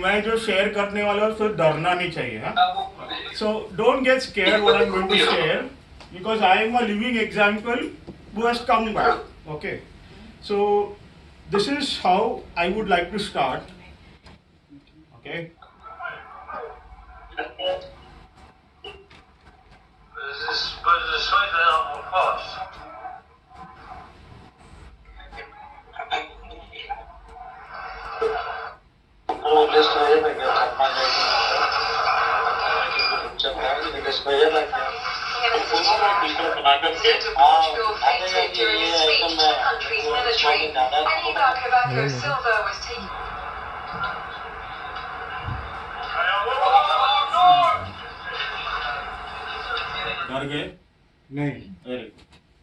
मैं जो शेयर करने वाला हूँ उससे डरना नहीं चाहिए हाँ. So don't get scared what I'm going to share because I am a living example who has come back. Okay. So this is how I would like to start. Okay. डर गए नहीं अरे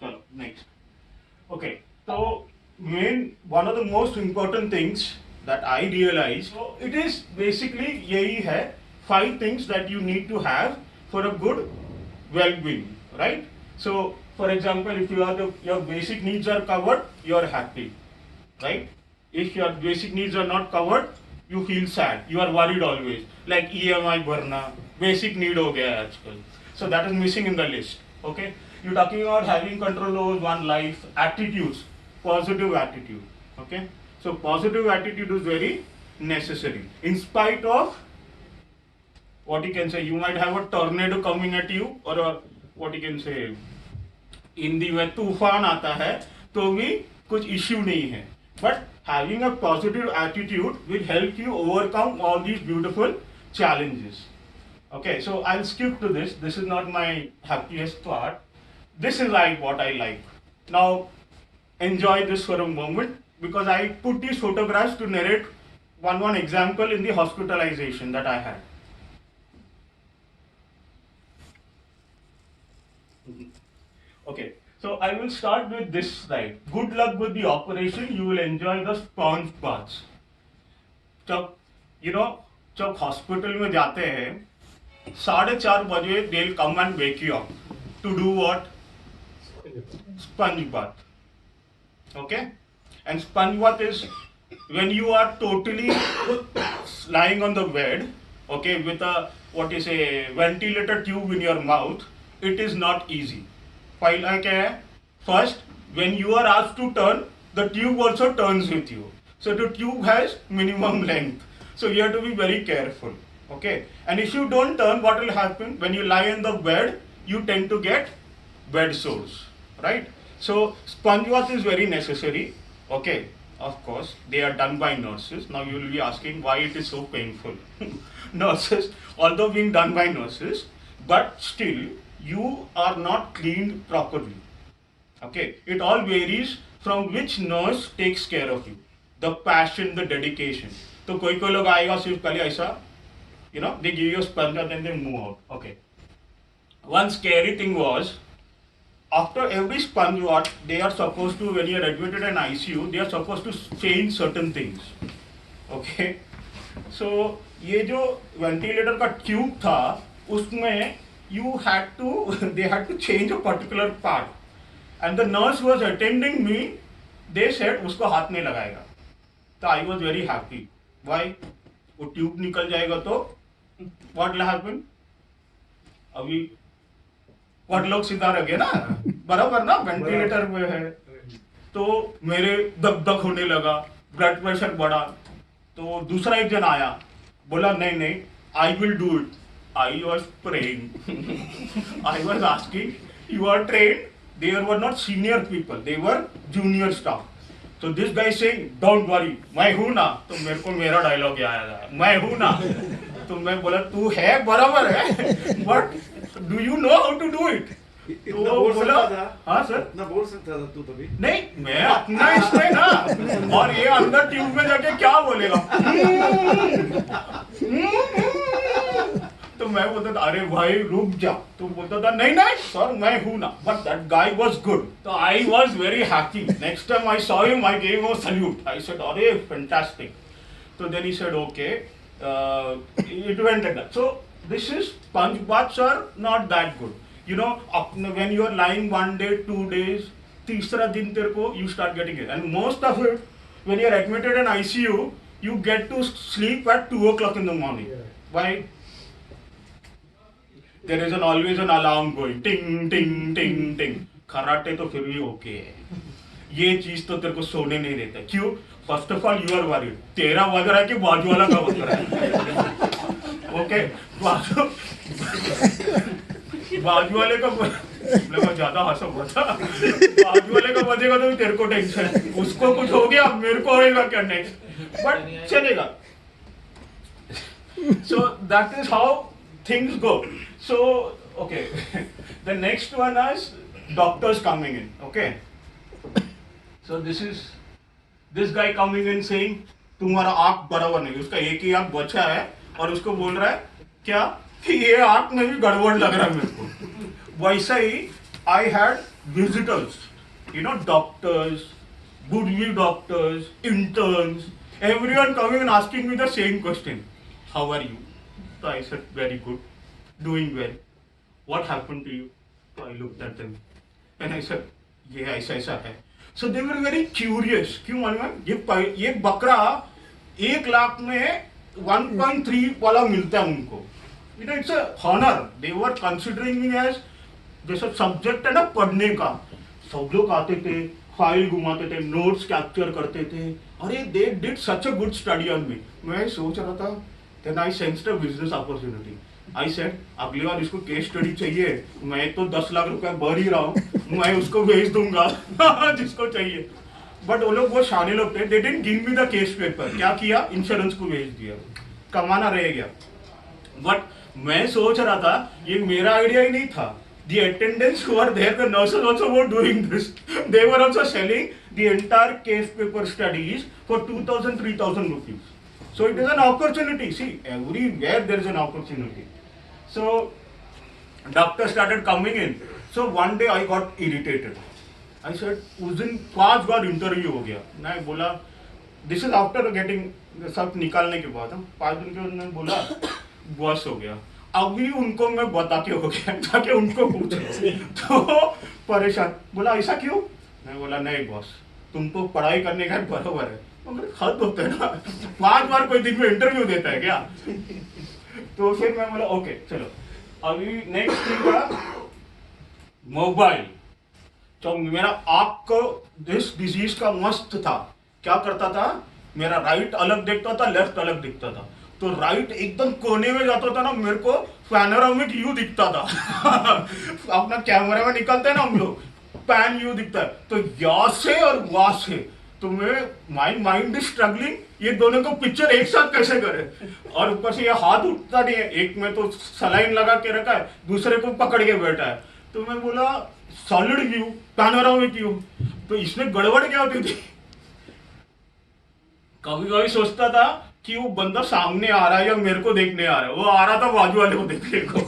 चलो नेक्स्ट ओके तो main one of the most important things that I realise it is basically यही है 5 things that you need to have for a good well-being, right? So for example, if your basic needs are covered, you are happy, right? If your basic needs are not covered, you feel sad, you are worried always, like EMI भरना basic need हो गया है आजकल. So that is missing in the list. Okay, you're talking about having control over one life. Attitudes, positive attitude. Okay, so positive attitude is very necessary. In spite of what you can say, you might have a tornado coming at you, or what you can say, Hindi में तूफान आता है तो भी कुछ issue नहीं है. But having a positive attitude will help you overcome all these beautiful challenges. Okay, so I'll skip to this. This is not my happiest part. This is what I like. Now, enjoy this for a moment because I put these photographs to narrate one example in the hospitalization that I had. Okay, so I will start with this slide. Good luck with the operation. You will enjoy the sponge baths. जब hospital में जाते हैं 4:30 बजे they'll come and wake you up to do what? Sponge bath. Okay, and sponge bath is when you are totally lying on the bed, okay, with a what is a ventilator tube in your mouth. It is not easy. पहला क्या है? First, when you are asked to turn, the tube also turns with you. So the tube has minimum length. So you have to be very careful. Okay, and if you don't turn, what will happen? When you lie in the bed, you tend to get bed sores, right? So sponge bath is very necessary. Okay, of course, they are done by nurses. Now you will be asking why it is so painful. Nurses, although being done by nurses, but still you are not cleaned properly. Okay, it all varies from which nurse takes care of you. The passion, the dedication. तो कोई लोग आएगा सिर्फ पहले ऐसा, they give you a sponge and then they move out. Okay. One scary thing was, after every sponge bath, they are supposed to, when you are admitted in ICU, they are supposed to change certain things. Okay. So ये जो ventilator का tube था, उसमें they had to change a particular part. And the nurse who was attending me, they said उसको हाथ नहीं लगाएगा. So I was very happy. Why? वो ट्यूब निकल जाएगा तो what will happen? अभी what लोग सीधा रह गए ना, बराबर ना, वेंटिलेटर में है. तो मेरे दग दग होने लगा, ब्लड प्रेशर बढ़ा. तो दूसरा एक जन आया, बोला नहीं, I will do it. I was praying. I was asking, you are trained? They were not senior people, they were junior staff. So this guy saying, don't worry, मैं हूँ ना. तो मेरे को मेरा डायलॉग याद आया, मैं हूँ ना. तो मैं बोला तू है बराबर है, but do you know how to do it? इतना बोल सकता था. हाँ सर, इतना बोल सकता था तू तभी. नहीं, मैं अपना इसमें ना, और ये अंदर ट्यूब में जाके क्या बोलेगा. तो मैं बोलता था अरे भाई रुक जा. तो बोलता था नहीं सर मैं हूं ना. But that guy was good. तो I was very happy. Next time I saw him I gave him a salute. I said अरे फैंटास्टिक. तो then he said okay, it went like that. So this is sponge baths are not that good. When you are lying 1 day, 2 days, तीसरा दिन तेरे को you start getting it. And most of it, when you are admitted in ICU, you get to sleep at 2 o'clock in the morning. Why? There is always an alarm going, ting ting ting ting. खराटे तो फिर भी okay है, ये चीज तो तेरे को सोने नहीं देता. क्यों? First of all you are worried, तेरा बज रहा है कि बाजू वाला का बज रहा है. ओके, बाजू वाले का ज्यादा हंसा बचा, बाजू वाले का बजेगा तो तेरे को टेंशन, उसको कुछ हो गया मेरे को होएगा क्या नेक्स्ट, बट चलेगा. So that is how things go. So okay, the next one is doctors coming in. Okay, so this guy coming in saying तुम्हारा आँख बराबर नहीं, उसका एक ही आँख बचा है और उसको बोल रहा है क्या कि ये आँख में भी गड़बड़ लग रहा है मेरे को. वैसा ही I had visitors, doctors, would-be doctors, interns, everyone coming and asking me the same question. How are you? So I said, very good, doing well. What happened to you? So I looked at them and I said, ये ऐसा है. So they were very curious. क्यों मालूम है? ये बकरा 1 लाख में 1.3 वाला मिलता है उनको. It's a honor. They were considering me as जैसा सब्जेक्ट है ना पढ़ने का. सब लोग आते थे, फाइल घुमाते थे, नोट्स कैप्चर करते थे. अरे they did such a good study on me. मैं सोच रहा था. Then I sensed a business opportunity. I said, अगली बार इसको केस स्टडी चाहिए, मैं तो 10 लाख रुपया भर ही रहा हूँ, मैं उसको भेज दूंगा जिसको चाहिए. बट वो लोग वो शाने लोग थे, they didn't give me the case paper. क्या किया? इंश्योरेंस को भेज दिया, कमाना रह गया. बट मैं सोच रहा था ये मेरा आइडिया ही नहीं था. The attendants who are there, the nurses also were doing this. They were also selling the entire case paper studies for 2,000, 3,000 rupees. So it is an opportunity. See, everywhere there is an opportunity. So doctors started coming in. So one day I got irritated. I said, उस दिन 5 बार interview हो गया. मैं बोला, this is after getting सब निकालने के बाद, 5 दिन के बाद मैं बोला बस हो गया. अभी उनको मैं बता के हो गया ताकि उनको पूछे. तो परेशान, बोला ऐसा क्यों? मैं बोला नहीं बॉस, तुमको पढ़ाई करने का बराबर है. हद होता है ना, 5 बार कोई दिन में इंटरव्यू देता है क्या? तो फिर मैं बोला ओके चलो. अभी नेक्स्ट थिंग था मोबाइल. तो मेरा आँख को दिस डिजीज का मस्त था. क्या करता था, मेरा राइट अलग दिखता था, लेफ्ट अलग दिखता था. तो राइट एकदम कोने में जाता था ना, मेरे को पैनोरामिक व्यू दिखता था. अपना कैमरा में निकलते हैं ना हम लोग, पैन व्यू दिखता है. तो यहाँ से और वहां से, तो मैं माइंड इज स्ट्रगलिंग, ये दोनों को पिक्चर एक साथ कैसे करे. और ऊपर से ये हाथ उठता नहीं है, एक में तो सलाइन लगा के रखा है, दूसरे को पकड़ के बैठा है. तो मैं बोला सॉलिड व्यू, पैनोरामिक व्यू, तो इसमें गड़बड़ क्या होती थी. कभी कभी सोचता था कि वो बंदा सामने आ रहा है या मेरे को देखने आ रहा है. वो आ रहा था बाजू वाले को देखने को.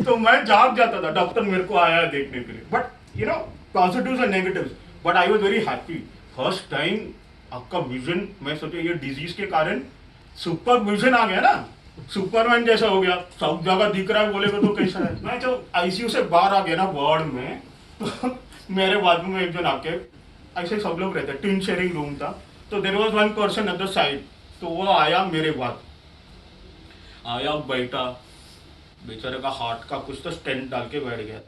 तो मैं जाग जाता था, डॉक्टर मेरे को आया है देखने के लिए. But positives and negatives. But I was very happy. First time आपका विजन, मैं सोचा ये डिजीज के कारण सुपर विजन आ गया ना, सुपरमैन जैसा हो गया, सब जगह दिख रहा है बोलेगा तो कैसा है. मैं जब आईसीयू से बाहर आ गया ना वार्ड में, तो मेरे बाजू में एक जन आके, ऐसे सब लोग रहते, टिन शेयरिंग रूम था, तो there was one person at the side. तो वो आया मेरे बाद, आया बैठा, बेचारे का हार्ट का कुछ तो स्टेंट डाल के बैठ गया.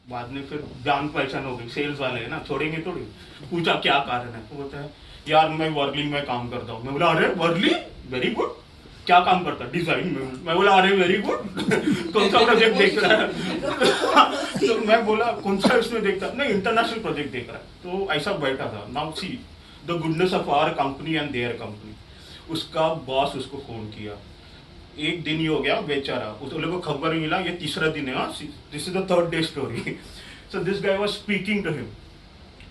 बाद में फिर जान पहचान हो गई, सेल्स वाले है ना, छोड़ेंगे थोड़ी. पूछा क्या कारण है, तो बोलता है यार मैं वर्ली में काम करता हूँ. मैं बोला अरे वर्ली, वेरी गुड. क्या काम करता है? डिजाइन में. मैं बोला अरे वेरी गुड, कौन सा प्रोजेक्ट देख रहा है? तो मैं बोला कौन सा इसमें देखता है? नहीं इंटरनेशनल प्रोजेक्ट देख रहा है. तो ऐसा बैठा था. Now see the goodness of our company and their company. उसका बॉस उसको फोन किया, एक दिन ही हो गया बेचारा, उस लोगों को खबर ही मिला, ये तीसरा दिन है. This is the 3rd day story. So this guy was speaking to him.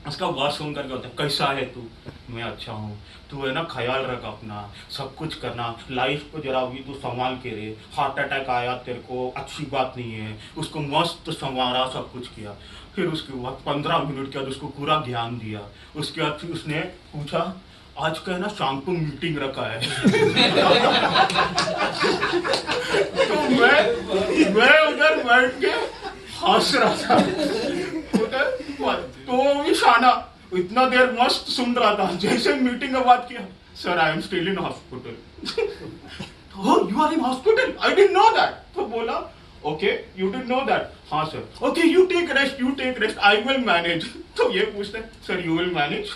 उसका बॉस सुन करके होता है कैसा है तू? मैं अच्छा हूँ. तू है ना ख्याल रख अपना, सब कुछ करना, लाइफ को जरा भी तू संभाल के रे. हार्ट अटैक आया तेरे को, अच्छी बात नहीं है. उसको मस्त संवारा, सब कुछ किया. फिर उसके बाद 15 मिनट के बाद उसको पूरा ज्ञान दिया. उसके बाद फिर उसने पूछा आज का है ना शाम को मीटिंग रखा है. तो मैं उधर बैठ के हंस रहा था. तो भी शाना इतना देर मस्त सुन रहा था. जैसे मीटिंग का बात किया, sir I am still in hospital. Oh, you are in hospital? I didn't know that. तो बोला, okay, you didn't know that. हाँ sir. Okay, you take rest. I will manage. तो ये पूछते, sir, you will manage?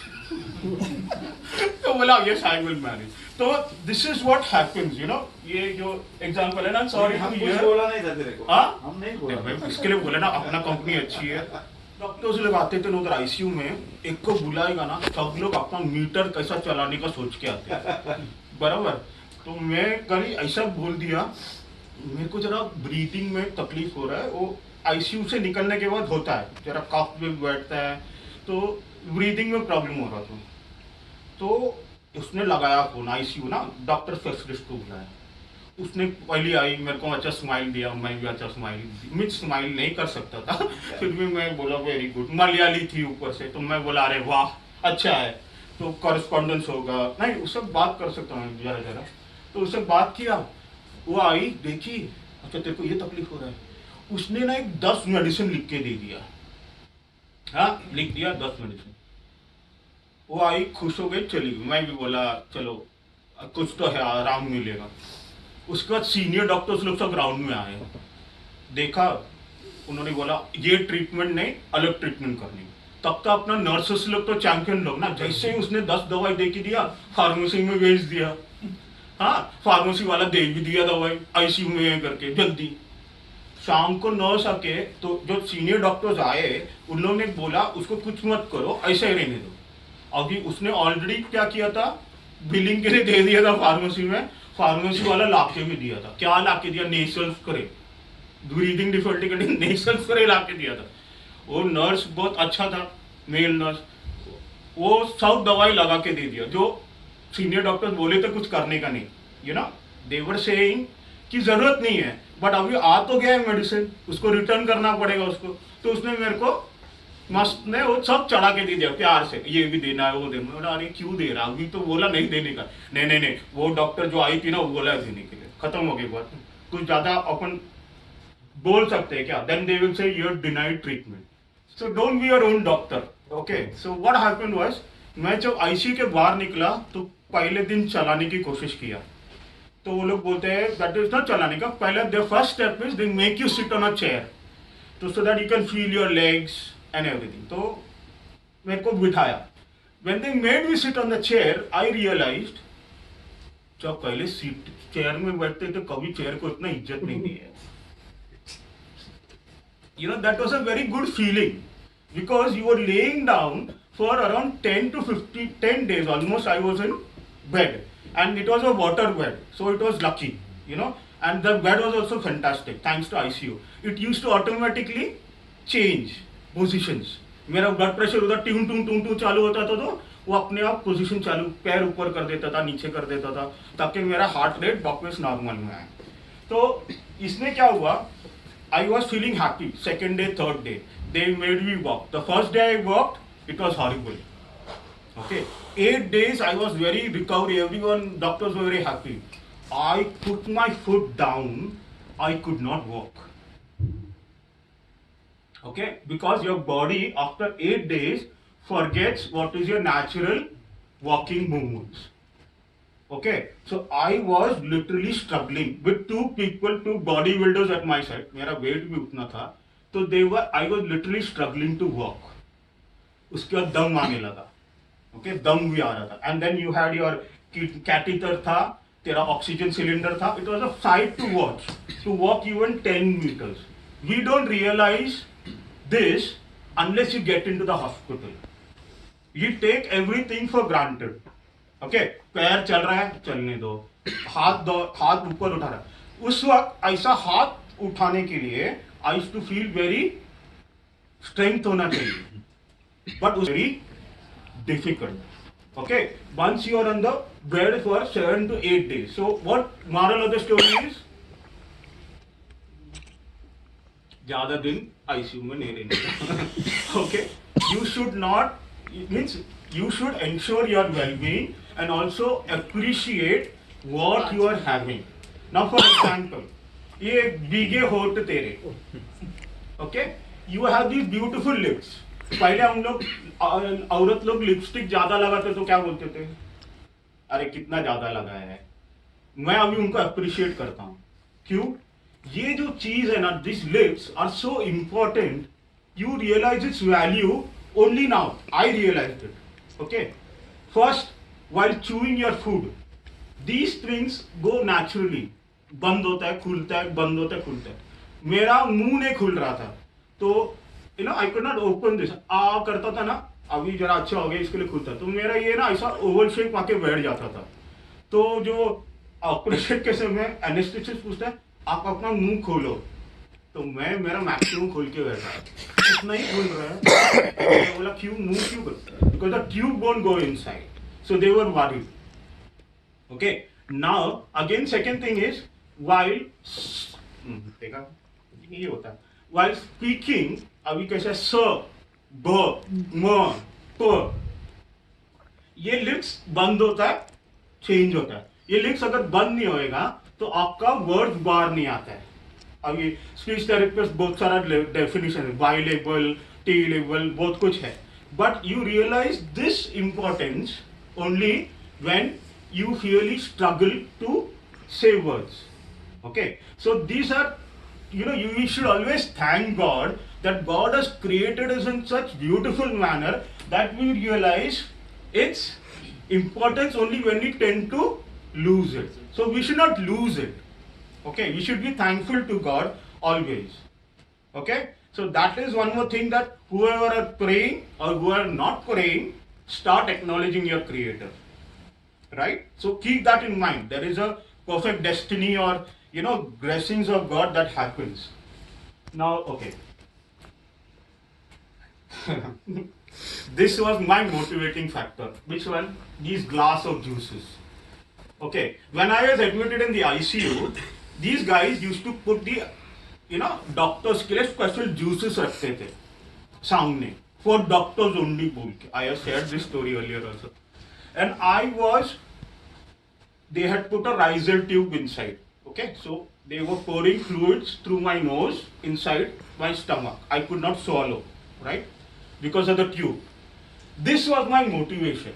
तो बोला, yes, I will manage. तो this is what happens, you know. ये जो example है ना, sorry हम to कुछ hear. बोला नहीं था तेरे को. हाँ? हम नहीं बोला. मैं इसके लिए बोला ना, अपना कंपनी अच्छी है. डॉक्टर्स लोग आते थे ना उधर आईसीयू में, एक को बुलाएगा ना, सब लोग अपना मीटर कैसा चलाने का सोच के आते हैं. बराबर. तो मैं कल ऐसा बोल दिया, मेरे को जरा ब्रीथिंग में तकलीफ हो रहा है. वो आईसीयू से निकलने के बाद होता है, जरा कफ में बैठता है, तो ब्रीथिंग में प्रॉब्लम हो रहा था. तो उसने लगाया फोन, आईसीयू ना, डॉक्टर स्पेशलिस्ट को बुलाया. उसने पहली आई, मेरे को अच्छा स्माइल दिया, मैं भी अच्छा स्माइल स्माइल नहीं कर सकता था. फिर भी मैं बोला वेरी गुड. मलयाली थी ऊपर से, तो मैं बोला अरे वाह अच्छा है, तो कॉरेस्पॉन्डेंस होगा. नहीं उससे बात कर सकता हूँ जरा जरा. तो उससे बात किया, वो आई, देखी, अच्छा तेरे को ये तकलीफ हो रहा है. उसने ना एक 10 मेडिसिन लिख के दे दिया. हाँ, लिख दिया 10 मेडिसिन. वो आई, खुश हो गई, चली गई. मैं भी बोला चलो कुछ तो है, आराम मिलेगा. उसके बाद सीनियर डॉक्टर्स लोग सब ग्राउंड में आए, देखा, उन्होंने बोला ये ट्रीटमेंट नहीं, अलग ट्रीटमेंट करनी. तब का अपना नर्सेस लोग तो चैंपियन लोग ना, जैसे ही उसने 10 दवाई दे के दिया, फार्मेसी में भेज दिया. हाँ, फार्मेसी वाला दे भी दिया दवाई, आईसीयू में करके जल्दी. शाम को नर्स आके, तो जो सीनियर डॉक्टर्स आए, उन्होंने बोला उसको कुछ मत करो, ऐसे ही रहने दो. अभी उसने ऑलरेडी क्या किया था, बिलिंग के लिए दे दिया था फार्मेसी में. फार्मेसी वाला लाके भी दिया था. क्या लाके दिया? नेसल स्प्रे, ब्रीदिंग डिफिकल्टी के लिए नेसल स्प्रे लाके दिया था. वो नर्स बहुत अच्छा था, मेल नर्स, वो सब दवाई लगा के दे दिया. जो सीनियर डॉक्टर्स बोले थे कुछ करने का नहीं, you know, they were saying कि जरूरत नहीं है, बट अभी आ तो गया है मेडिसिन, उसको रिटर्न करना पड़ेगा उसको. तो उसने मेरे को मस्त ने वो सब चढ़ा के दे दिया प्यार से, ये भी देना है, वो देना. बोला अरे क्यों दे रहा, अभी तो बोला नहीं देने का. नहीं, वो डॉक्टर जो आई थी ना, वो बोला देने के लिए. खत्म हो गई बात. कुछ ज्यादा अपन बोल सकते हैं क्या? Then they will say you are denied treatment. So don't be your own doctor. Okay, so what happened was, मैं जब आईसीयू के बाहर निकला तो पहले दिन चलाने की कोशिश किया. तो वो लोग बोलते हैं दैट इज नॉट चलाने का. पहले the first step is they make you sit on a chair, तो so that you can feel your legs and everything. तो मेरे को बिठाया. When they made me sit on the chair, I realised, जब पहले सीट चेयर में बैठते थे कभी चेयर को इतना इज्जत नहीं दी है. You know, that was a very good feeling, because you were laying down for around 10 days almost. I was in bed, and it was a water bed, so it was lucky, you know. And the bed was also fantastic thanks to ICU. It used to automatically change positions. मेरा blood pressure उधर tune twin twin twin चालू होता था, तो वो अपने आप position चालू, पैर ऊपर कर देता था, नीचे कर देता था, ताकि मेरा हार्ट रेट वापस नॉर्मल में आए. तो इसमें क्या हुआ, I was feeling happy. Second day, third day, they made me walk. The first day I walked, it was horrible. Okay, 8 days I was very recovery. Everyone, doctors were very happy. I put my foot down. I could not walk. Okay, because your body after 8 days forgets what is your natural walking movements. Okay, so I was literally struggling with two bodybuilders at my side. मेरा weight भी उतना था, तो I was literally struggling to walk. उसके बाद दम आने लगा. Okay, दम भी आ रहा था. And then you had your catheter था, तेरा oxygen cylinder था. It was a sight to watch, to walk even 10 meters. We don't realize this unless you get into the hospital. You take everything for granted. Okay, पैर चल रहा है, चलने दो. हाथ ऊपर उठा रहा है. उस वक्त ऐसा हाथ उठाने के लिए I used to feel very strength होना चाहिए, but very difficult. Okay, once you are on the bed for 7 to 8 days. So what moral of the story is, ज्यादा दिन आईसीयू में नहीं रहने. Okay, you should not, means you should ensure your well-being and also appreciate what you are having. Now for example, ये बीगे होठ तेरे, okay, you have these beautiful lips. पहले हम लोग औरत लोग लिपस्टिक ज्यादा लगाते तो क्या बोलते थे, अरे कितना ज्यादा लगाया है। मैं अभी उनको अप्रिशिएट करता हूं। क्यों? ये जो चीज है ना, this lips are so important, you realise its value only now. I realise it. Okay, first while chewing your food, these things go naturally। बंद होता है, खुलता है, बंद होता है, खुलता है। मेरा मुंह नहीं खुल रहा था, तो I could not open this. आ करता था ना, अभी जरा अच्छा हो गया, इसके लिए खुलता। तो मेरा ये ना ऐसा ओवल शेप आके बैठ जाता था। तो जो ऑपरेशन के समय एनेस्थेसिस्ट पूछता है आप अपना मुंह खोलो, तो मैं मेरा मैक्सिमम खोल के बैठा, इतना ही खोल रहा है। तो बोला क्यों, मुंह क्यों खोल? Because the tube won't go inside. So they were worried. Okay. Now again, second thing is while देखा ये होता है while speaking, अभी कैसे स, ब, म, प, ये लिप्स बंद होता है, चेंज होता है। ये लिप्स अगर बंद नहीं होएगा तो आपका वर्ड बाहर नहीं आता है। अभी स्पीच थेरेपिस्ट बहुत सारा डेफिनेशन है, बाइलेबल, टीलेबल, बहुत कुछ है। But you realise this importance only when you really struggle to say words. Okay, so these are, you should always thank God that God has created us in such beautiful manner that we realize its importance only when we tend to lose it. So we should not lose it. Okay, we should be thankful to God always. Okay, so that is one more thing, that whoever are praying or who are not praying, start acknowledging your creator, right? So keep that in mind. There is a perfect destiny or blessings of God that happens. Now, okay. This was my motivating factor. Which one? These glass of juices. Okay, when I was admitted in the ICU, these guys used to put the doctors के लिए special juices रखते थे सामने, for doctors only बोल के। I have shared this story earlier also. And they had put a Rizel tube inside. Okay, so they were pouring fluids through my nose inside my stomach. I could not swallow, right? Because of the tube. This was my motivation.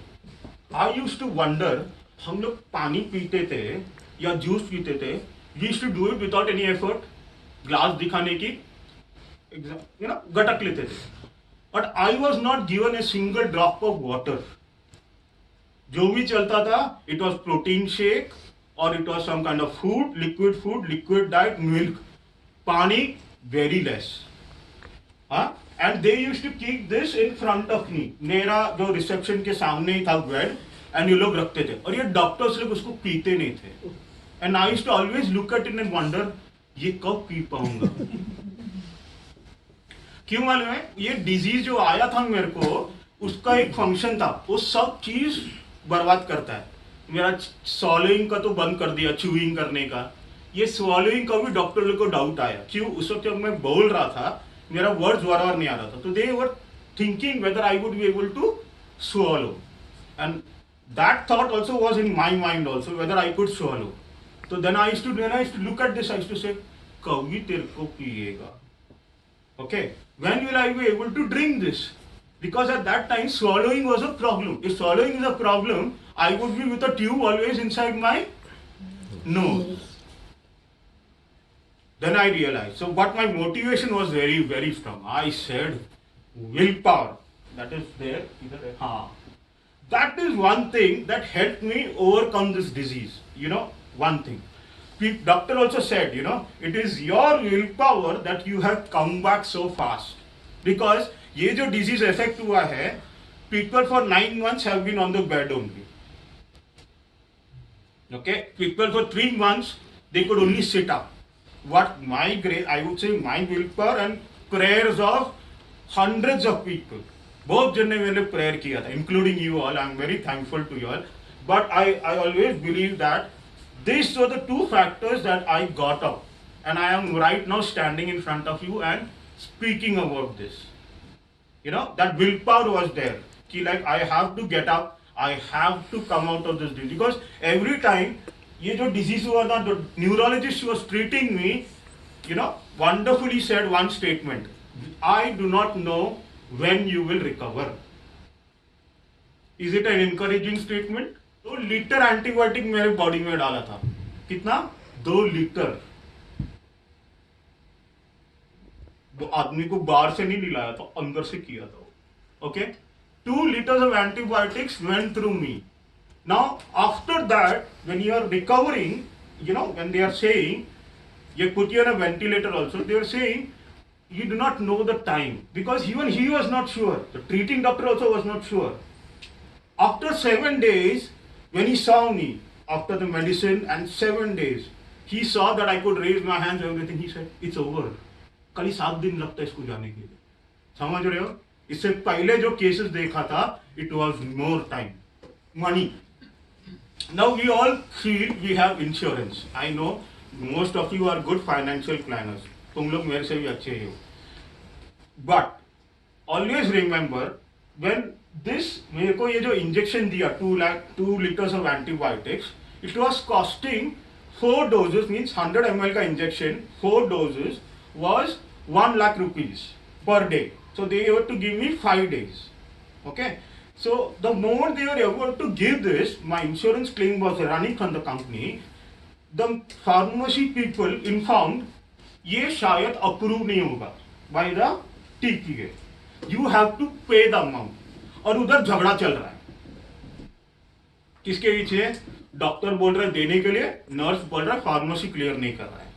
I used to wonder, हम लोग पानी पीते थे या juice पीते थे, we used to do it without any effort, glass दिखाने की, गटक लेते थे। But I was not given a single drop of water. जो भी चलता था, it was protein shake or it was some kind of food, liquid diet, milk, पानी very less. And they used to keep this in front of me. मेरा जो reception के सामने ही था बेड, and ये लोग रखते थे, और ये डॉक्टर्स लोग उसको पीते नहीं थे। And I used to always look at it and wonder, ये कब पी पाऊंगा? क्यों मालूम है? ये डिजीज जो आया था मेरे को, उसका एक फंक्शन था, वो सब चीज बर्बाद करता है। मेरा स्वॉलोइंग का तो बंद कर दिया, च्यूइंग करने का। ये स्वॉलोइंग का भी डॉक्टर लोग को डाउट आया। क्यों? उस वक्त जब मैं बोल रहा था, मेरा वर्ड्स बराबर नहीं आ रहा था, तो they were thinking whether I would be able to swallow, and that thought also was in my mind also, whether I could swallow. So then I used to look at this, I used to say, कभी तेरे को पिएगा? Okay, when will I be able to drink this? Because at that time swallowing was a problem. If swallowing is a problem, I would be with a tube always inside my nose. Then I realized. So, but my motivation was very, very strong. I said, willpower. That is there. That is one thing that helped me overcome this disease. One thing. Doctor also said, it is your willpower that you have come back so fast. Because ये जो disease effect हुआ है, people for 9 months have been on the bed only. Okay, people for 3 months, they could only sit up. What I would say my willpower and prayers of hundreds of people. बहुत जन ने मेरे लिए prayer किया था, including you all. I am very thankful to you all. But I always believe that these were the two factors that I got up. And I am right now standing in front of you and speaking about this. That willpower was there. Like I have to get up, I have to come out of this disease. Because every time, ये जो disease हुआ था, the neurologist was treating me, wonderfully said one statement. I do not know when you will recover. Is it an encouraging statement? 2 litre antibiotic मेरे body में डाला था। कितना? 2 litre. वो आदमी को बाहर से नहीं दिलाया था, अंदर से किया था। Okay, 2 liters of antibiotics went through me. Now after that, when you are recovering, when they are saying they put you on a ventilator also, they are saying you do not know the time, because even he was not sure, the treating doctor also was not sure. After 7 days, when he saw me after the medicine and 7 days, he saw that I could raise my hands, everything. He said, it's over. कल 7 दिन लगता है इसको जाने के लिए। समझ रहे हो? इससे पहले जो केसेस देखा था, it was more time, money. Now we all feel we have insurance. I know most of you are good financial planners. तुम लोग मेरे से भी अच्छे ही हो। But always remember, when this मेरे को ये जो इंजेक्शन दिया 2 liters of antibiotics, it was costing 4 doses, means 100 ml का injection 4 doses was 1 lakh rupees per day. So they were to give me 5 days. Okay. So the moment they were able to give this, my insurance claim was running from the company. The pharmacy people informed, ये शायद approve नहीं होगा by the TPA. You have to pay the amount. और उधर झगड़ा चल रहा है। किसके पीछे? डॉक्टर बोल रहा है देने के लिए, नर्स बोल रहा है फार्मेसी क्लियर नहीं कर रहा है।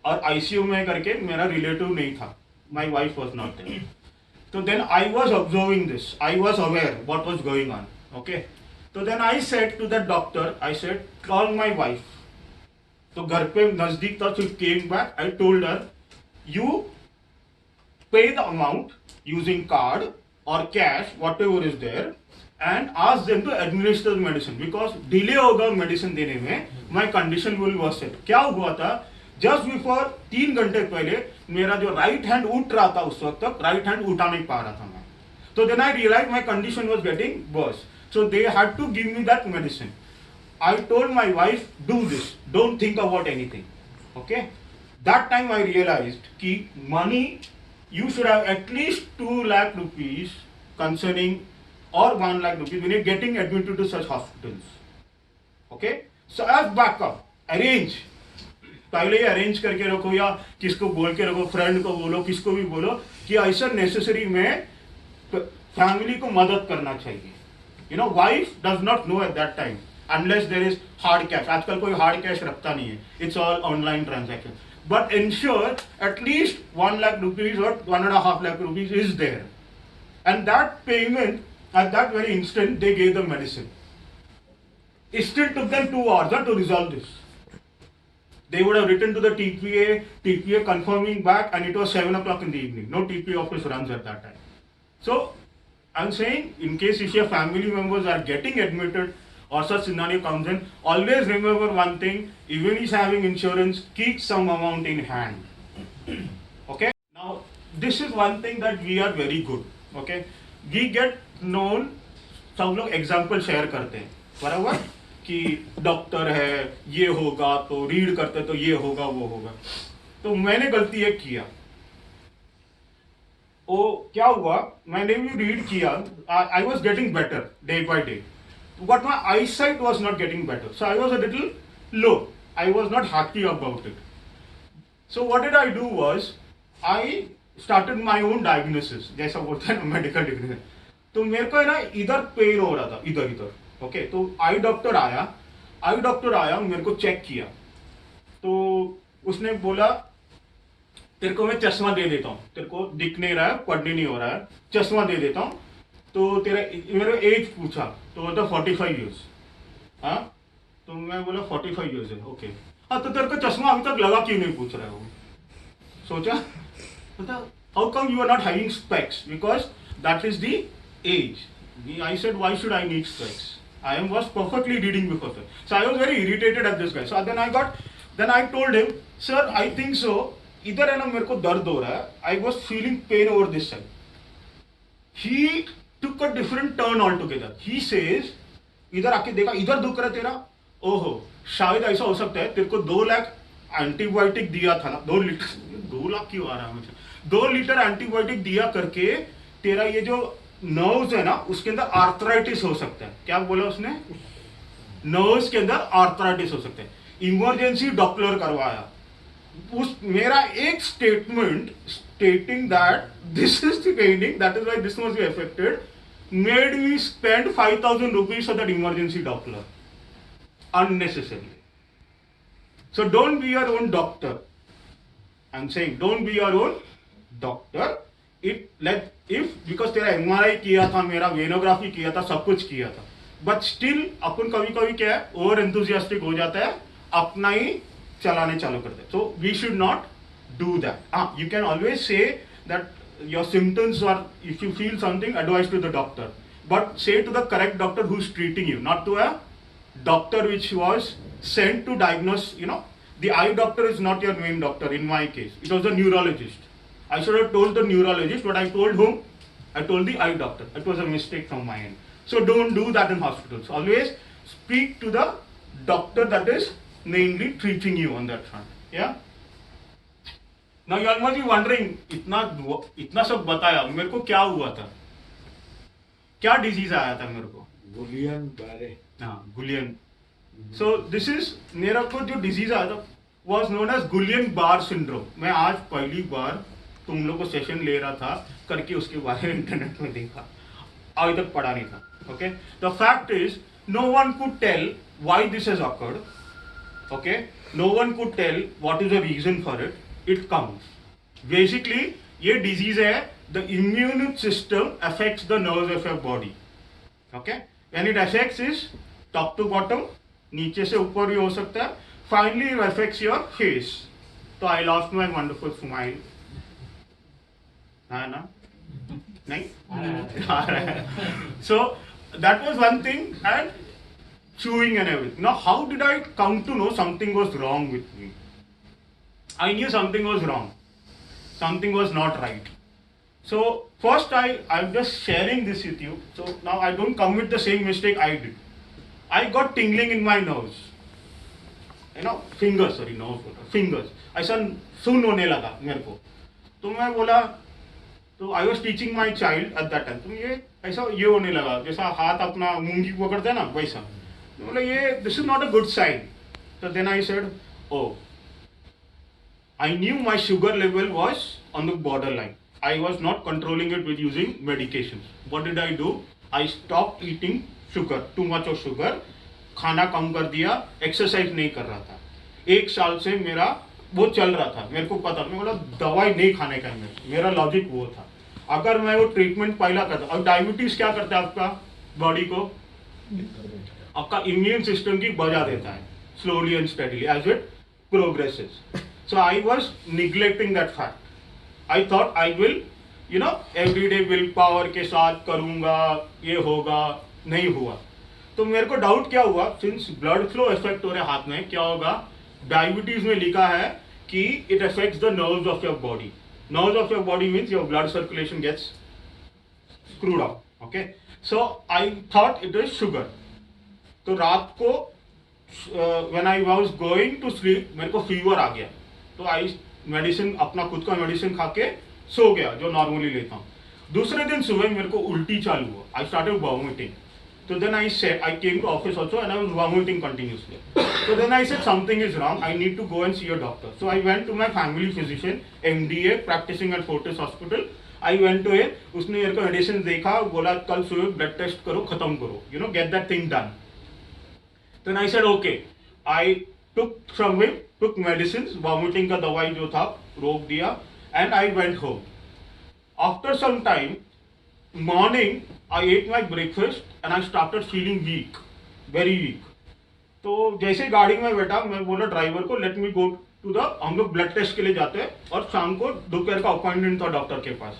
और आईसीयू में करके मेरा रिलेटिव नहीं था, my wife was not there. तो then I was observing this, I was aware what was going on. Okay, तो then I said to the doctor, I said call my wife. तो घर पे नजदीक था, so came back, I told her, you pay the amount using card or cash, whatever is there, and ask them to administer the medicine, because delay होगा medicine देने में, my condition will worsen. क्या हुआ था? Just before 3 घंटे पहले मेरा जो राइट हैंड उठ रहा था, उस वक्त तक राइट हैंड उठा नहीं पा रहा था मैं। तो then I realise my condition was getting worse, so they had to give me that medicine. I told my wife, do this, don't think about anything. Okay, that time I realized कि money, you should have at least 2 lakh rupees concerning, or 1 lakh rupees when you're getting admitted to such hospitals. Okay, so as backup, arrange, पहले ही arrange करके रखो, या किसको बोल के रखो, friend को बोलो, किसको भी बोलो कि ऐसा नेसेसरी में फैमिली को मदद करना चाहिए। Wife does not know at that time unless there is hard cash. आजकल कोई hard cash रखता नहीं है, it's all online transaction. But ensure at least 1 lakh rupees or 1.5 lakh rupees is there. And that payment, at that very instant, they gave the medicine. It still took them 2 hours to resolve this. They would have written to the TPA confirming back, and it was 7 o'clock in the evening. No TPA office runs at that time. So, I'm saying, in case if your family members are getting admitted, or such scenario comes in, always remember one thing, even if having insurance, keep some amount in hand. Okay? Now, this is one thing that we are very good. Okay? We get known, सब लोग example share करते हैं, बराबर, कि doctor है, ये होगा, तो रीड करते तो ये होगा, वो होगा। तो मैंने गलती एक किया। वो क्या हुआ, मैंने भी रीड किया, I was getting better day by day, but my eyesight was not getting better, so I was a little low. I was not happy about it. So what did I do was, I started my own diagnosis, जैसा बोलते हैं ना medical degree. तो मेरे को है ना इधर पेन हो रहा था, इधर। ओके, तो आई डॉक्टर आया, मेरे को चेक किया, तो उसने बोला तेरे को मैं चश्मा दे देता हूँ, तेरे को दिख नहीं रहा है, पढ़ने नहीं हो रहा है, चश्मा दे देता हूँ। तो मेरे एज पूछा, तो बोलता 45 ईयर्स। हाँ, तो मैं बोला 45 ईयर्स है। ओके, हाँ, तो तेरे को चश्मा अभी तक लगा क्यों नहीं, पूछ रहा है वो। सोचा, how come you are not having specs, because that is the age. I said why should I need specs, I was perfectly reading before that. So I was very irritated at this guy. So then I told him, sir I think so, इधर है ना मेरे को दर्द हो रहा है, I was feeling pain over this side. He took a different turn altogether. He says, इधर आके देखा, इधर दुख रहा तेरा, ओहो, शायद ऐसा हो सकता है, तेरे को 2 लाख एंटीबायोटिक दिया था ना, 2 लाख क्यों आ रहा है मुझे, 2 लीटर एंटीबायोटिक दिया करके तेरा ये जो नर्व्स है ना, उसके अंदर आर्थराइटिस हो सकता है। क्या बोला उसने? नर्व्स के अंदर आर्थराइटिस हो सकता है, इमरजेंसी डॉप्लर करवाया, उस मेरा एक statement stating that this is the paining, that is why this must be affected, made me spend 5,000 rupees for that emergency doppler unnecessarily. So don't be your own doctor. I'm saying don't be your own doctor. If because तेरा MRI किया था, मेरा venography किया था, सब कुछ किया था, बट स्टिल अपन कभी कभी क्या है, ओवर एंथुजियास्टिक हो जाता है, अपना ही चलाने चालू करते हैं. So we should not do that. You can always say that your symptoms, or if you feel something, advise to the doctor, but say to the correct doctor who's treating you, not to a doctor which was sent to diagnose. The eye doctor is not your main doctor. In my case, it was a neurologist. I should have told the neurologist, but I told whom? I told the eye doctor. It was a mistake from my end. So don't do that in hospitals. Always speak to the doctor that is mainly treating you on that front. Yeah. Now you must be wondering, इतना सब बताया, मेरे को क्या हुआ था, क्या disease आया था मेरे को? गुलियन बारे. हाँ, गुलियन. सो दिस इज, मेरा को जो डिजीज आया था was known as Guillain Barre syndrome. मैं आज पहली बार तुम लोग को सेशन ले रहा था करके उसके बारे में इंटरनेट में देखा, अभी तक पढ़ा नहीं था. Okay, the fact is no one could tell why this has occurred. Okay, no one could tell what is the reason for it. It comes. Basically, ये disease है, the immune system affects the nerves of your body. Okay? When it affects is top to bottom, नीचे से ऊपर भी हो सकता है. Finally, it affects your face. तो I lost my wonderful smile. है ना? नहीं? So that was one thing, and chewing and everything. Now, how did I come to know something was wrong with me? I knew something was wrong, something was not right. So first I'm just sharing this with you, so now I don't commit the same mistake I did. I got tingling in my nose, fingers, fingers. ऐसा सुन होने लगा मेरे को. तो मैं बोला, तो I was teaching my child at that time, तो ये ऐसा ये होने लगा, जैसा हाथ अपना मूंगी पकड़ते हैं ना वैसा. तो बोला ये this is not a good sign. So then I said, oh, I knew my sugar level was on the borderline. I was not controlling it with using medications. What did I do? I stopped eating sugar, too much of sugar. खाना कम कर दिया, exercise नहीं कर रहा था. 1 साल से मेरा वो चल रहा था, मेरे को पता. मैं बोला दवाई नहीं खाने का मेरा लॉजिक वो था. अगर मैं वो ट्रीटमेंट पहला करता, और डायबिटीज क्या करता है आपका बॉडी को, आपका इम्यून सिस्टम की बजा देता है slowly and steadily as it progresses. So I was neglecting that fact. I thought I will, everyday willpower के साथ करूँगा, ये होगा, नहीं हुआ. तो मेरे को डाउट क्या हुआ, सिंस ब्लड फ्लो इफेक्ट हो रहा है हाथ में, क्या होगा? डायबिटीज में लिखा है कि it affects the nerves of your body. Nerves of your body means your blood circulation gets screwed up. Okay, so I thought it is sugar. तो रात को when I was going to sleep, मेरे को fever आ गया. तो आई medicine, अपना खुद का मेडिसिन खा के सो गया जो नॉर्मली लेता हूँ. दूसरे दिन सुबह मेरे को उल्टी चालू हुआ. I started vomiting. तो then I said, I came to office also and I was vomiting continuously. तो then I said something is wrong, I need to go and see a doctor. So I went to my family physician, MDA, practising at Fortis hospital. I went to him. उसने मेरे को medicine देखा, बोला कल सुबह blood test करो, खत्म करो, get that thing done. Then I said okay. I took from him, took medicines, vomiting का दवाई जो था रोक दिया, and I went home. After some time, morning, I ate my breakfast and I started feeling weak, very weak. तो जैसे गाड़ी में बैठा, मैं बोला ड्राइवर को let me go to the, हम लोग ब्लड टेस्ट के लिए जाते हैं और शाम को दोपहर का अपॉइंटमेंट था डॉक्टर के पास.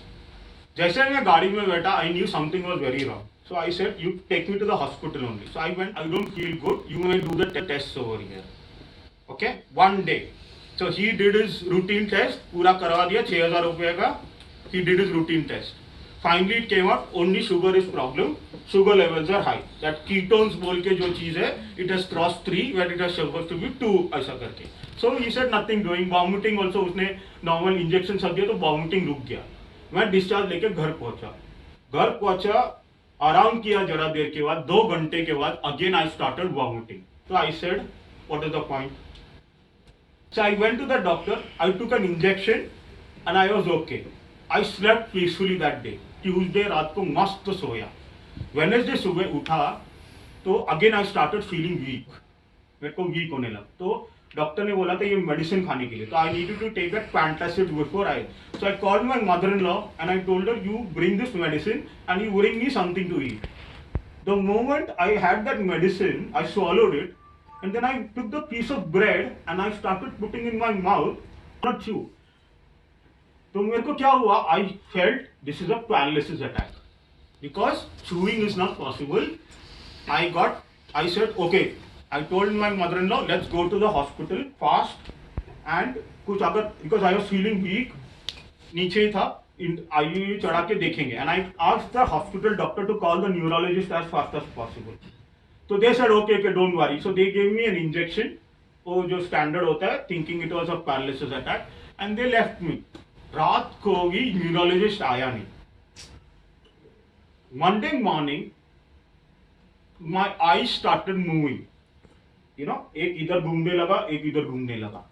जैसे मैं गाड़ी में बैठा, I knew something was very wrong. So I said, you take me to the hospital only. So I went, I don't feel good, you may do the tests over here. Okay, one day. So he did his routine test, पूरा करवा दिया 6,000 रुपये का. He did his routine test. Finally it came out, only sugar is problem, sugar levels are high. That ketones बोल के जो चीज़ है, it has crossed 3 when it was supposed to be 2, ऐसा करके. So he said nothing doing, vomiting also उसने normal injection सब दिया तो vomiting रुक गया. मैं डिस्चार्ज लेके घर पहुंचा. आराम किया जरा देर के बाद, 2 घंटे के बाद अगेन आई स्टार्टेड वॉमिटिंग. तो I said what is the point. So I went to the doctor, I took an injection and I was okay. I slept peacefully that day. Tuesday रात को मस्त सोया. Wednesday सुबह उठा तो again I started feeling weak. मेरे को week होने लगा. तो डॉक्टर ने बोला था ये मेडिसिन खाने के लिए. तो I needed to take that antacid before I. So I called my mother-in-law and I told her you bring this medicine and you bring me something to eat. The moment I had that medicine, I swallowed it. And then I took the piece of bread and I started putting in my mouth, not chew. तो मेरे को क्या हुआ? I felt this is a paralysis attack because chewing is not possible. I said okay. I told my mother-in-law let's go to the hospital fast and कुछ अगर because I was feeling weak, नीचे ही था, IU चढ़ा के देखेंगे. And I asked the hospital doctor to call the neurologist as fast as possible. So they said okay, don't worry. So they gave me an injection, वो जो standard होता है, thinking it was a paralysis attack, and they left me. रात को भी neurologist आया नहीं. Monday morning, my eyes started moving. You know, एक इधर घूमने लगा, एक इधर घूमने लगा.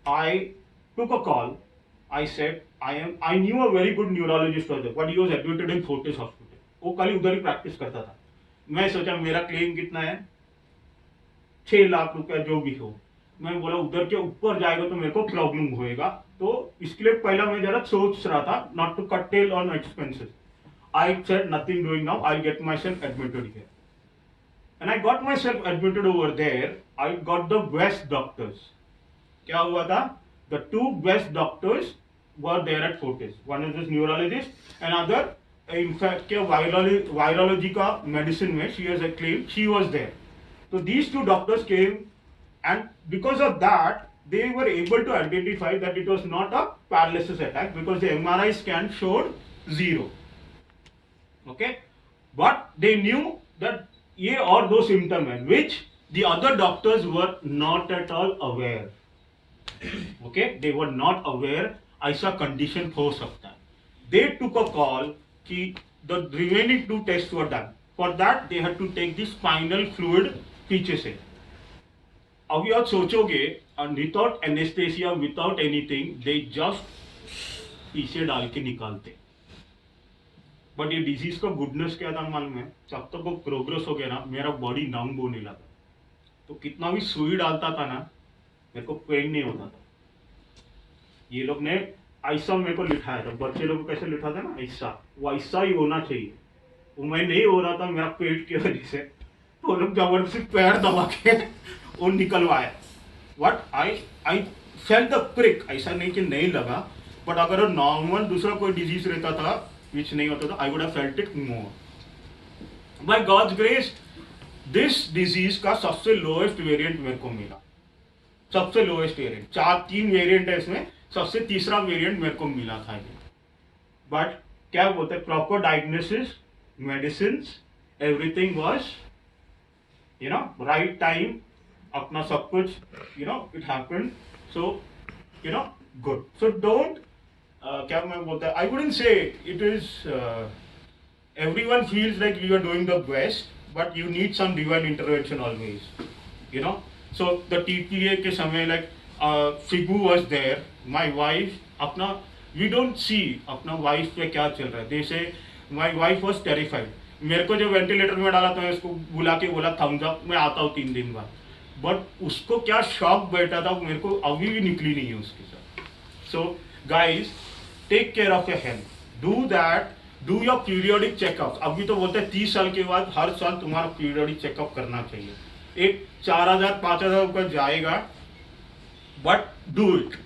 I took a call. I said I knew a very good neurologist was there, but he was admitted in Fortis Hospital. वो कल उधर ही practice करता था. मैं सोचा मेरा क्लेम कितना है, 6 लाख रुपया जो भी हो. मैं बोला उधर के ऊपर जाएगा तो मेरे को प्रॉब्लम होएगा, तो इसके लिए पहला मैं जरा सोच रहा था not to cut tail on expenses. I said nothing doing now, I get myself admitted here. And I got myself admitted over there. I got the best doctors. क्या हुआ था? The 2 best doctors were there at Fortis. One is this neurologist and other in fact virology का medicine में she has claim she was there. So these 2 doctors came and because of that they were able to identify that it was not a paralysis attack because the MRI scan showed 0. Okay, but they knew that ये और 2 symptom है which the other doctors were not at all aware. Okay, they were not aware ऐसा condition हो सकता है. They took a call कि the remaining 2 tests were done. For that they had to take the spinal fluid पीछे से. अभी आप सोचोगे without anaesthesia without anything they just पीछे डाल के निकालते. बट ये डिजीज का गुडनेस क्या था मालूम है? जब तक वो प्रोग्रेस हो गया ना मेरा बॉडी नंब होने लगा. तो कितना भी सुई डालता था ना मेरे को पेन नहीं होता था. ये लोग ने ऐसा मेरे को लिठाया था. बच्चे लोग कैसे लिठाते ना ऐसा, वो ऐसा ही होना चाहिए. वो मैं नहीं हो रहा था मेरा पेट की वजह से, तो लोग जबरदस्ती पैर दबा के वो निकलवाया. But I felt the prick. ऐसा नहीं कि नहीं लगा, बट अगर नॉर्मल दूसरा कोई डिजीज रहता था विच नहीं होता था I would have felt it more. By God's grace this disease का सबसे लोएस्ट वेरिएंट मेरे को मिला. सबसे लोएस्ट वेरिएंट. 3 वेरिएंट है इसमें, सबसे तीसरा वेरिएंट मेरे को मिला था ये. बट क्या बोलते हैं, proper diagnosis, medicine, everything was right time, अपना सब कुछ it happened. So good. So don't क्या मैं बोलता है, I wouldn't say it is everyone feels like you are doing the best, but you need some divine intervention always. So the TPA के समय like Figu was there, my wife अपना we don't see अपना wife पे क्या चल रहा है. They say my wife was terrified. मेरे को जो वेंटिलेटर में डाला तो मैं उसको बुला के बोला थम्स अप, मैं आता हूँ 3 दिन बाद. बट उसको क्या शॉक बैठा था मेरे को अभी भी निकली नहीं है उसके साथ. So guys take care of your health. Do that. Do your periodic checkup. अभी तो बोलते हैं 30 साल के बाद हर साल तुम्हारा पीरियोडिक चेकअप करना चाहिए. एक 4,000-5,000 रुपये जाएगा, but do it.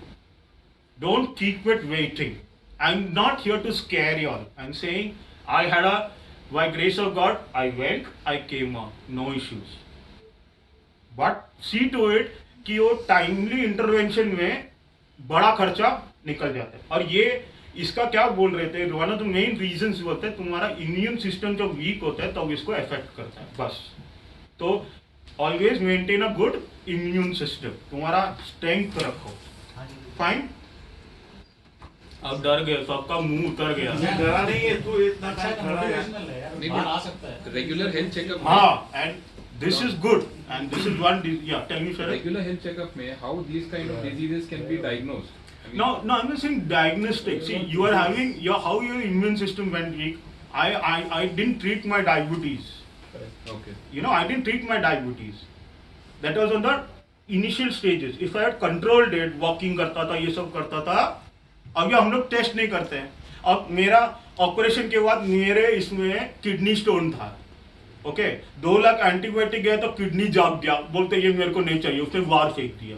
Don't keep it waiting. I am not here to scare you all. I am saying I had a by grace of God, I went, I came out, no issues. But see to it कि वो timely intervention में बड़ा खर्चा निकल जाता है. और ये इसका क्या बोल रहे थे, one of the main reasons होता है तुम्हारा इम्यून सिस्टम जब वीक होता है तब इसको अफेक्ट करता है. बस. तो always maintain a good immune system. तुम्हारा स्ट्रेंथ रखो. फाइन. अब डर गए, सबका मुंह उतर गया। डरा नहीं है तू, इतना अच्छा टाइम खड़ा है। नहीं बाहर आ सकता है। रेगुलर हेल्थ चेकअप हाँ, and this is good, and this is one, yeah, tell me, sir. Regular health checkup में how these kind of diseases can be diagnosed? I mean, No, I'm not saying diagnostic. See, you are having how your immune system went weak. I didn't treat my diabetes. okay. I didn't treat my diabetes. That was on the initial stages. If I had controlled it, walking करता था, ये सब करता था, अभी हम लोग test नहीं करते हैं। अब मेरा ऑपरेशन के बाद मेरे इसमें किडनी स्टोन था, ओके, 2 लाख एंटीबायोटिक गया तो किडनी जाग गया, बोलते ये मेरे को नहीं चाहिए, उसने वार फेंक दिया।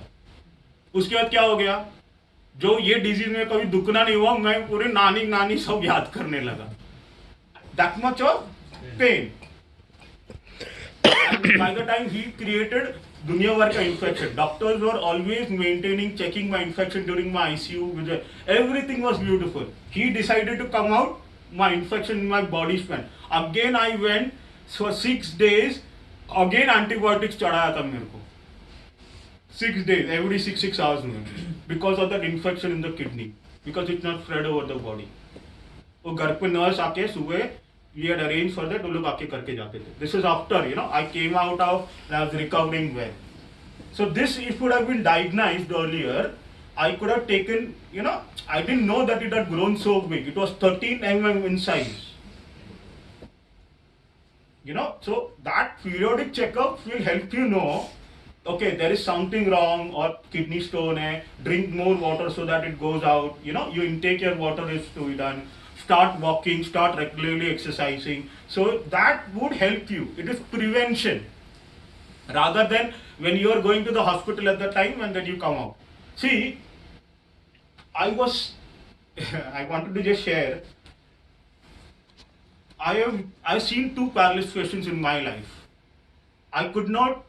उसके बाद क्या हो गया, जो ये डिजीज में कभी दुखना नहीं हुआ, मैं पूरे नानी सब याद करने लगा। That much of pain. By the time he created दुनिया भर का infection, doctors were always maintaining, checking my infection during my ICU. Everything was beautiful. He decided to come out, my infection in my body spent. Again I went for 6 days. Again antibiotics चढ़ाया था मेरे को. 6 days, every 6 hours में, because of that infection in the kidney, because it's not spread over the body. वो घर पे nurse आके सुबह we had arranged for that, वो लोग आके करके जाते थे. This is after, I came out of, I was recovering well. So this, if would have been diagnosed earlier, I could have taken, I didn't know that it had grown so big. It was 13 mm in size. So that periodic checkup will help you know, okay, there is something wrong, or kidney stone hai, drink more water so that it goes out, you intake your water is to be done. Start walking, start regularly exercising. So that would help you. It is prevention. Rather than when you are going to the hospital at the time and then you come out. See, I wanted to just share, I've seen 2 paralysis patients in my life. I could not,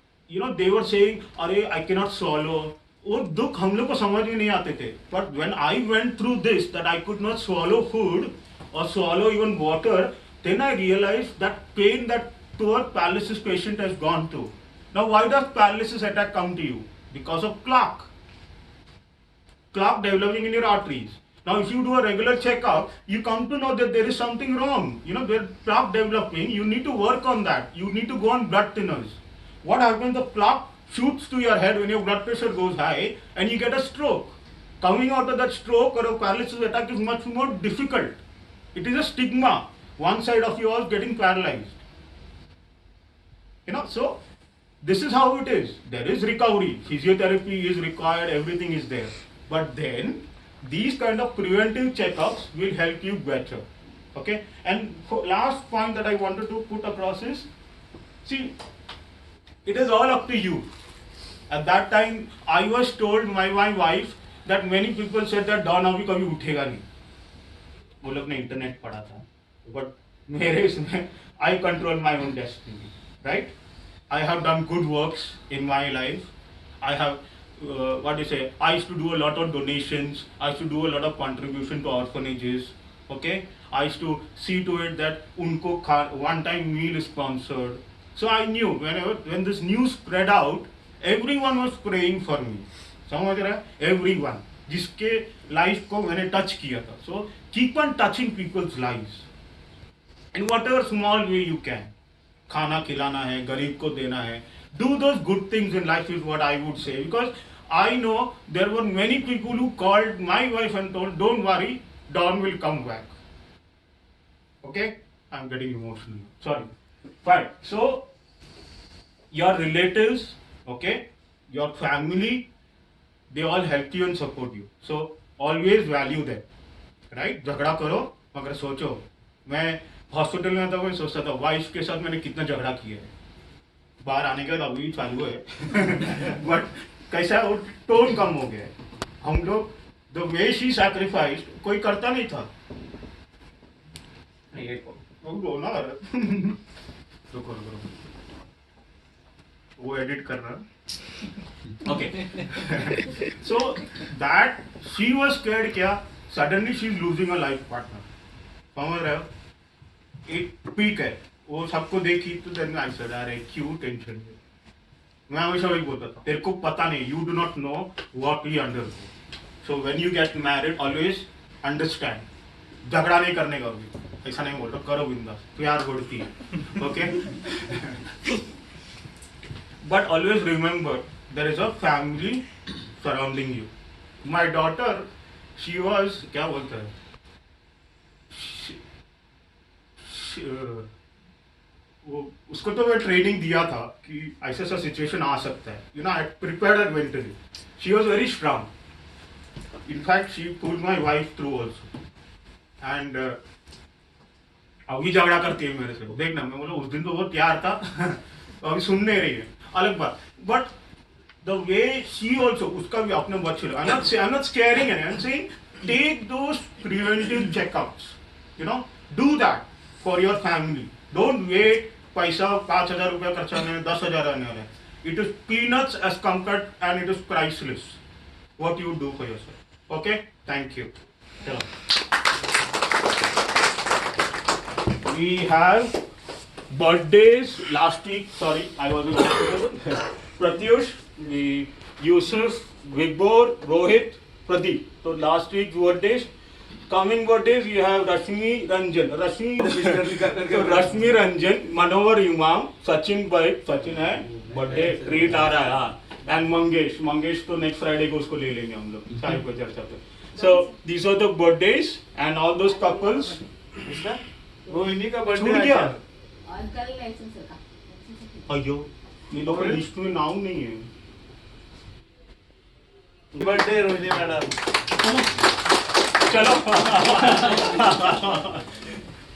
they were saying, "Arey, I cannot swallow." वो दुख हम लोग को समझ में नहीं आते थे, but when I went through this, that I could not swallow food or swallow even water, then I realized that pain that poor paralysis patient has gone through. Now why does paralysis attack come to you? Because of plaque developing in your arteries. Now if you do a regular checkup, you come to know that there is something wrong, there's plaque developing, you need to work on that, you need to go on blood thinners. What happens, the plaque shoots to your head when your blood pressure goes high and you get a stroke. Coming out of that stroke or a paralysis attack is much more difficult. It is a stigma. One side of you is getting paralyzed. So this is how it is. There is recovery. Physiotherapy is required. Everything is there. But then these kind of preventive checkups will help you better. Okay. And last point that I wanted to put across is, see, it is all up to you. At that time, I was told by my wife that many people said that Don अभी कभी उठेगा नहीं. वो लोग ने internet पढ़ा था. But मेरे इसमें I control my own destiny, right? I have done good works in my life. I have, I used to do a lot of donations. I used to do a lot of contribution to orphanages. Okay? I used to see to it that उनको one-time meal is sponsored. So I knew when this news spread out, everyone was praying for me. समझ रहा है? Everyone. जिसके life को मैंने touch किया था. So keep on touching people's lives. In whatever small way you can. खाना खिलाना है, गरीब को देना है. Do those good things in life is what I would say. Because I know there were many people who called my wife and told, "Don't worry, Don will come back." Okay? I'm getting emotional. Sorry. Fine. So, your relatives, okay, your family, they all help you and support you. So, always value them. Right? झगड़ा करो, मगर सोचो, मैं hospital में था, मैं सोचता था, वाइफ के साथ मैंने कितना झगड़ा किया है. बाहर आने के बाद अभी चालू है. बट कैसा वो टोन कम हो गया है. हम लोग, द वे शी सैक्रिफाइस्ड, कोई करता नहीं था. रोना आ रहा. रुको वो एडिट कर रहा. Okay. So that she was scared क्या? Suddenly she is losing a life partner. समझ रहे हो? एक पीक है. वो सबको देखी तो then I said, अरे क्यों टेंशन है? मैं हमेशा वही बोलता था. तेरे को पता नहीं. You do not know what we undergo. So when you get married, always understand, झगड़ा नहीं करने का भी, ऐसा नहीं बोल रहा, करो बिंदास, प्यार बढ़ती है, okay. But always remember, there is a family surrounding you. My daughter, she was, क्या बोलते हैं, वो उसको तो मैं ट्रेनिंग दिया था कि ऐसा ऐसा सिचुएशन आ सकता है, you know, I prepared her mentally. She was very strong. In fact she put my wife through also. And अभी झगड़ा करती है मेरे से, देखना. मैं बोला उस दिन तो बहुत प्यार था, अभी सुन नहीं रही है, अलग बात. But the way she also, उसका भी अपने बच्चे, I am not scaring and I am saying take those preventive checkups, you know, do that for your family. Don't wait पैसा 5,000 रुपया खर्चा नहीं, 10,000 आने वाले. It is peanuts as compared and it is priceless what you do for yourself. Okay, thank you. We have birthdays last week. Sorry, I was in hospital. Pratyush, Yusuf, Vigbor, Rohit, Pradeep. So last week birthdays. Coming birthdays we have Rashmi Ranjan. So Rashmi Ranjan, Manohar Imam, Sachin Bhai, Sachin है birthday treat आ रहा है. हाँ. And Mangesh तो next Friday को उसको ले लेंगे हम लोग चाय को चर्चा पे. So these are the birthdays and all those couples. Rohini का छूट बर्थडे गया. और कल लाइसेंस का अयो, ये लोग लिस्ट में नाम नहीं है. Birthday Rohini madam. चलो.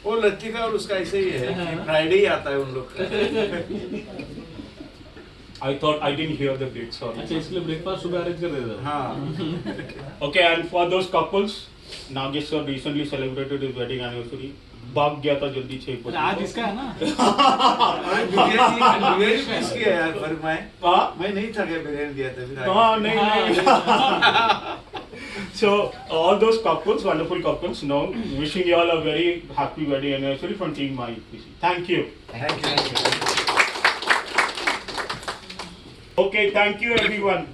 वो लतिका और उसका ऐसे ही है कि फ्राइडे ही आता है उन लोग का. I thought I didn't hear the date. Sorry. अच्छा इसके लिए ब्रेकफास्ट सुबह अरेंज कर देता. हाँ. Okay, and for those couples, Nagesh sir recently celebrated his wedding anniversary. भाग गया था जल्दी 6 बजे. आज इसका है ना. अरे बिरयानी किसकी है यार? पर हाँ मैं नहीं था क्या बिरयानी दिया था फिर. हाँ नहीं. So all those couples, wonderful couples, know, wishing you all a very happy wedding anniversary from Team My PC. Thank you. Thank you. Okay, thank you everyone.